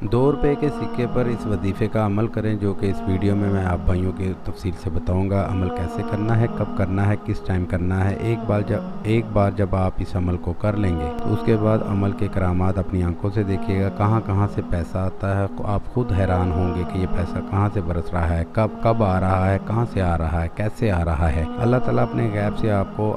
2 रुपए के सिक्के पर इस वजीफ़े का अमल करें जो कि इस वीडियो में मैं आप भाइयों के तफसील से बताऊंगा। अमल कैसे करना है, कब करना है, किस टाइम करना है। एक बार जब आप इस अमल को कर लेंगे तो उसके बाद अमल के करामात अपनी आंखों से देखिएगा। कहाँ कहाँ से पैसा आता है, आप खुद हैरान होंगे कि ये पैसा कहाँ से बरस रहा है, कब आ रहा है, कहाँ से आ रहा है, कैसे आ रहा है। अल्लाह ताला अपने गैब से आपको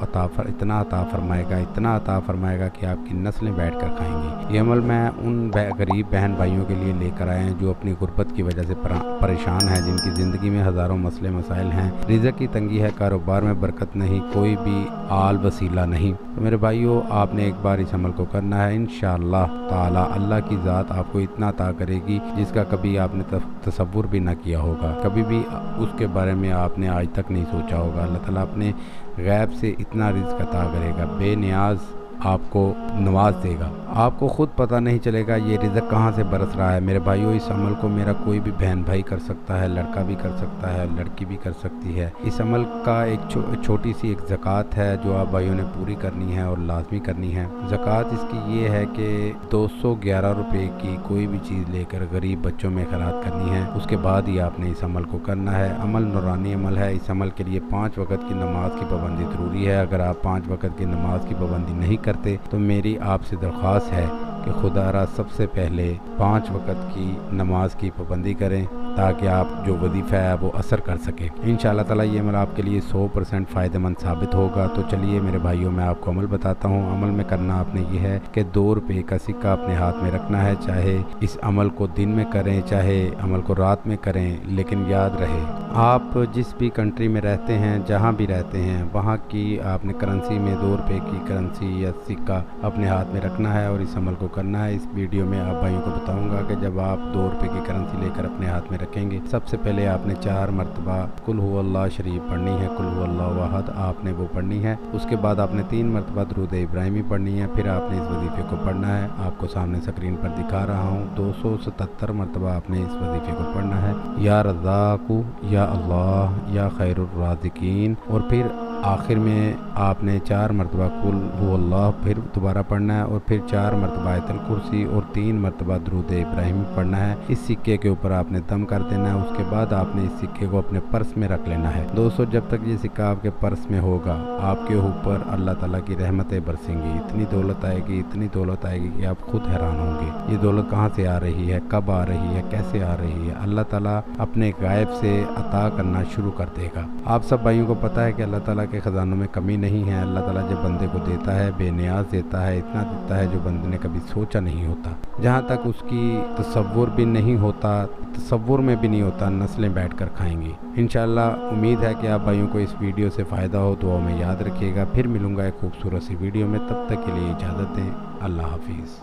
इतना अता फरमाएगा कि आपकी नस्लें बैठ कर खाएंगी। ये अमल मैं उन गरीब बहन भाइयों के लिए लेकर आए हैं जो अपनी गुर्बत की वजह से परेशान हैं, जिनकी ज़िंदगी में हज़ारों मसले मसाइल हैं, रिज़्क़ की तंगी है, कारोबार में बरकत नहीं, कोई भी आल वसीला नहीं। तो मेरे भाइयों, आपने एक बार इस अमल को करना है। इंशाअल्लाह ताला अल्लाह की ज़ात आपको इतना अता करेगी जिसका कभी आपने तसव्वुर भी ना किया होगा, कभी भी उसके बारे में आपने आज तक नहीं सोचा होगा। अल्लाह ताला अपने गैब से इतना रिज़्क़ अता करेगा, बेनियाज आपको नवाज देगा, आपको खुद पता नहीं चलेगा ये रिज़्क़ कहाँ से बरस रहा है। मेरे भाइयों, इस अमल को मेरा कोई भी बहन भाई कर सकता है, लड़का भी कर सकता है, लड़की भी कर सकती है। इस अमल का एक छोटी सी एक ज़कात है जो आप भाइयों ने पूरी करनी है और लाजमी करनी है। ज़कात इसकी ये है कि 211 रुपये की कोई भी चीज़ लेकर गरीब बच्चों में खैरात करनी है। उसके बाद ही आपने इस अमल को करना है। अमल नूरानी अमल है। इस अमल के लिए 5 वक़्त की नमाज की पाबंदी ज़रूरी है। अगर आप 5 वक़्त की नमाज की पाबंदी नहीं करते तो मेरी आपसे दरख्वास्त है कि खुदारा सबसे पहले 5 वक़्त की नमाज की पाबंदी करें ताकि आप जो वजीफ़ा है वो असर कर सकें। इंशाअल्लाह ताला ये अमल आपके लिए 100% फ़ायदेमंद साबित होगा। तो चलिए मेरे भाइयों, मैं आपको अमल बताता हूँ। अमल में करना आपने ये है कि 2 रुपये का सिक्का अपने हाथ में रखना है। चाहे इस अमल को दिन में करें, चाहे अमल को रात में करें, लेकिन याद रहे आप जिस भी कंट्री में रहते हैं, जहाँ भी रहते हैं, वहाँ की आपने करेंसी में 2 रुपये की करेंसी या सिक्का अपने हाथ में रखना है और इस अमल को करना है। इस वीडियो में आप भाइयों को बताऊंगा कि जब आप 2 रुपये की करेंसी लेकर अपने हाथ में रखेंगे, सबसे पहले आपने 4 मरतबा कुल हुवल्लाह शरीफ पढ़नी है, कुल हुवल्लाहु अहद आपने वो पढ़नी है। उसके बाद आपने 3 मरतबा दुरूद इब्राहिमी पढ़नी है। फिर आपने इस वजीफ़े को पढ़ना है। आपको सामने स्क्रीन पर दिखा रहा हूँ, 277 मरतबा आपने इस वजीफ़े को पढ़ना है। या रज़ाकु, या अल्लाह, या खैरुर राज़िकीन। और फिर आखिर में आपने 4 मरतबा कुल हुवल्लाह फिर दोबारा पढ़ना है और फिर 4 मरतबा आयतुल कुर्सी और 3 मरतबा दुरूद इब्राहिमी पढ़ना है। इस सिक्के के ऊपर आपने दम कर देना है। उसके बाद आपने इस सिक्के को अपने पर्स में रख लेना है। दोस्तों, जब तक ये सिक्का आपके पर्स में होगा, आपके ऊपर अल्लाह ताला की रहमतें बरसेंगी। इतनी दौलत आएगी कि आप खुद हैरान होंगे। ये दौलत कहाँ से आ रही है, कब आ रही है, कैसे आ रही है। अल्लाह ताला अपने गायब से अता करना शुरू कर देगा। आप सब भाइयों को पता है कि अल्लाह ताला के ख़जानों में कमी नहीं है। अल्लाह ताला जब बंदे को देता है, बेनियाज देता है, इतना देता है जो बंदे ने कभी सोचा नहीं होता, जहाँ तक उसकी तसव्वुर भी नहीं होता, तसव्वुर में भी नहीं होता, नस्लें बैठ कर खाएंगी। इंशाअल्लाह उम्मीद है कि आप भाइयों को इस वीडियो से फ़ायदा हो। दुआ में याद रखिएगा। फिर मिलूँगा एक खूबसूरत सी वीडियो में। तब तक के लिए इजाज़त दें। अल्लाह हाफिज़।